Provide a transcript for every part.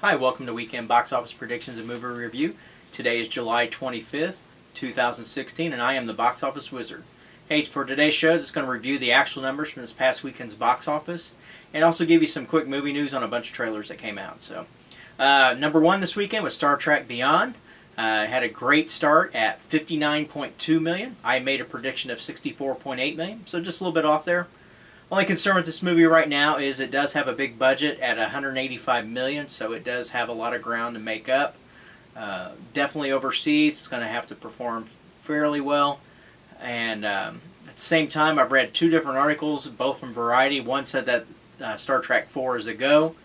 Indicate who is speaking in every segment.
Speaker 1: Hi, welcome to Weekend Box Office Predictions and Movie Review. Today is July 25th, 2016, and I am the Box Office Wizard. Hey, for today's show, just going to review the actual numbers from this past weekend's box office and also give you some quick movie news on a bunch of trailers that came out. Number one this weekend was Star Trek Beyond. It had a great start at $59.2 million. I made a prediction of $64.8 million, so just a little bit off there. Only concern with this movie right now is it does have a big budget at $185 million, so it does have a lot of ground to make up. Definitely overseas, it's going to have to perform fairly well. And at the same time, I've read two different articles, both from Variety. One said that Star Trek 4 is a go,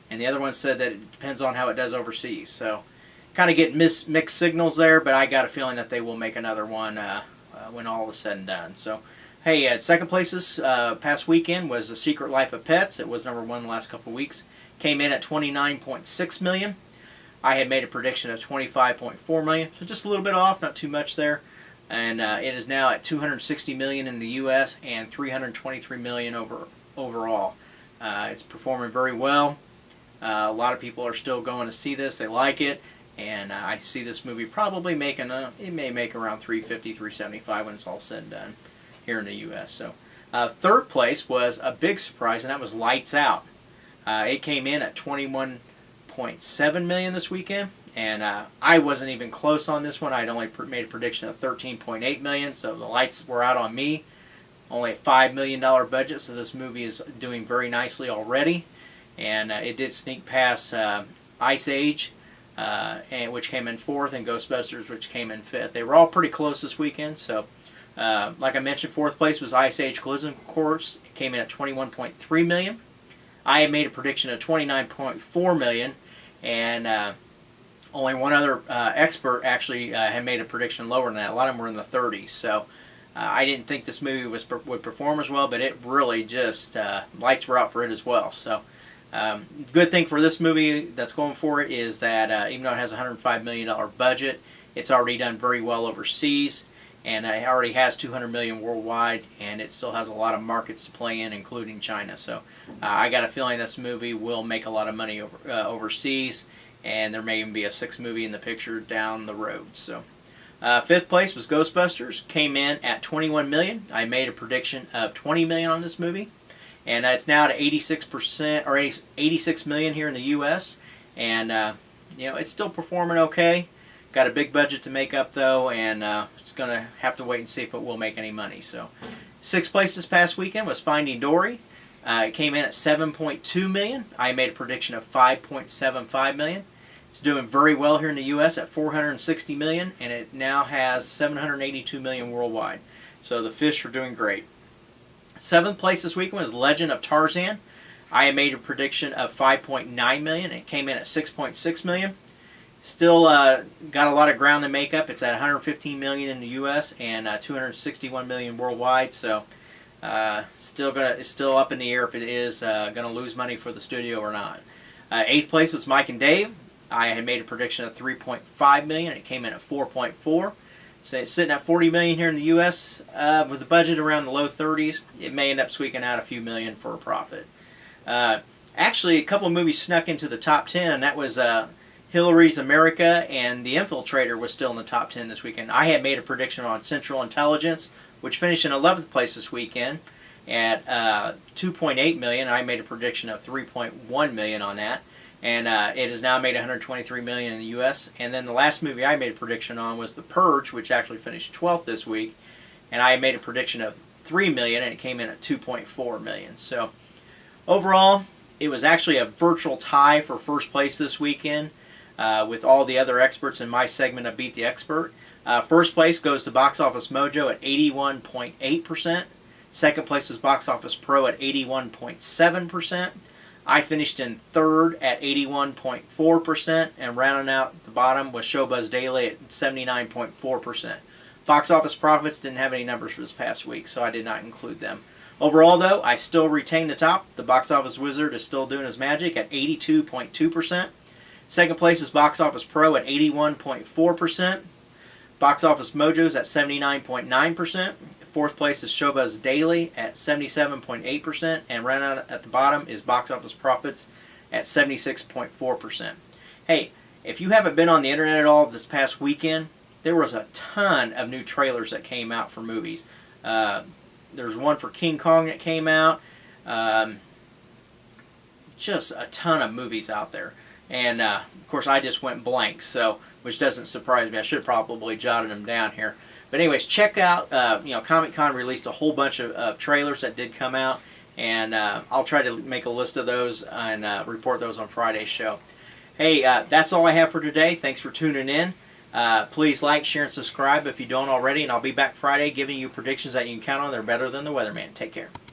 Speaker 1: and the other one said that it depends on how it does overseas. So kind of get mixed signals there, but I got a feeling that they will make another one when all is said and done. So, hey, at second place this past weekend was The Secret Life of Pets. It was number one the last couple of weeks. Came in at $29.6 million. I had made a prediction of $25.4 million, so just a little bit off, not too much there. And it is now at $260 million in the U.S. and $323 million overall. It's performing very well. A lot of people are still going to see this. They like it. And I see this movie probably making, it may make around $350, $375 when it's all said and done here in the U.S. So, third place was a big surprise, and that was Lights Out. It came in at $21.7 million this weekend, and I wasn't even close on this one. I'd only made a prediction of $13.8 million, so the lights were out on me. Only a $5 million budget, so this movie is doing very nicely already. And it did sneak past Ice Age, which came in fourth, and Ghostbusters, which came in fifth. They were all pretty close this weekend, so like I mentioned, fourth place was Ice Age Collision Course. It came in at $21.3 million. I had made a prediction of $29.4 million, and only one other expert actually had made a prediction lower than that. A lot of them were in the 30s, so I didn't think this movie would perform as well, but it really just, lights were out for it as well. So, good thing for this movie that's going for it is that even though it has a $105 million budget, it's already done very well overseas. And it already has $200 million worldwide, and it still has a lot of markets to play in, including China. So I got a feeling this movie will make a lot of money overseas, and there may even be a sixth movie in the picture down the road. So fifth place was Ghostbusters, came in at $21 million. I made a prediction of $20 million on this movie, and it's now at 86% or 86 million here in the U.S. And it's still performing okay. Got a big budget to make up though, and it's going to have to wait and see if it will make any money. So, sixth place this past weekend was Finding Dory. It came in at $7.2 million. I made a prediction of $5.75 million. It's doing very well here in the U.S. at $460 million, and it now has $782 million worldwide. So the fish are doing great. Seventh place this weekend was Legend of Tarzan. I made a prediction of $5.9 million. It came in at $6.6 million. Still got a lot of ground to make up. It's at $115 million in the U.S. and $261 million worldwide. So it's still up in the air if it is going to lose money for the studio or not. Eighth place was Mike and Dave. I had made a prediction of $3.5 million. It came in at $4.4. So it's sitting at $40 million here in the U.S. With a budget around the low 30s. It may end up squeaking out a few million for a profit. Actually, a couple of movies snuck into the top 10, and that was Hillary's America and The Infiltrator was still in the top 10 this weekend. I had made a prediction on Central Intelligence, which finished in 11th place this weekend at $2.8 million. I made a prediction of $3.1 million on that, and it has now made $123 million in the U.S. And then the last movie I made a prediction on was The Purge, which actually finished 12th this week, and I made a prediction of $3 million, and it came in at $2.4 million. So overall, it was actually a virtual tie for first place this weekend. With all the other experts in my segment of Beat the Expert. First place goes to Box Office Mojo at 81.8%. Second place was Box Office Pro at 81.7%. I finished in third at 81.4%, and rounding out the bottom was Showbuzz Daily at 79.4%. Box Office Profits didn't have any numbers for this past week, so I did not include them. Overall, though, I still retain the top. The Box Office Wizard is still doing his magic at 82.2%. Second place is Box Office Pro at 81.4%. Box Office Mojo's at 79.9%. Fourth place is Showbuzz Daily at 77.8%. And right out at the bottom is Box Office Profits at 76.4%. Hey, if you haven't been on the internet at all this past weekend, there was a ton of new trailers that came out for movies. There's one for King Kong that came out. Just a ton of movies out there. And of course I just went blank, so which doesn't surprise me. I should have probably jotted them down here. But anyways, check out, Comic-Con released a whole bunch of trailers that did come out, and I'll try to make a list of those and report those on Friday's show. Hey, that's all I have for today. Thanks for tuning in. Please like, share, and subscribe if you don't already, and I'll be back Friday giving you predictions that you can count on. They're better than the weatherman. Take care.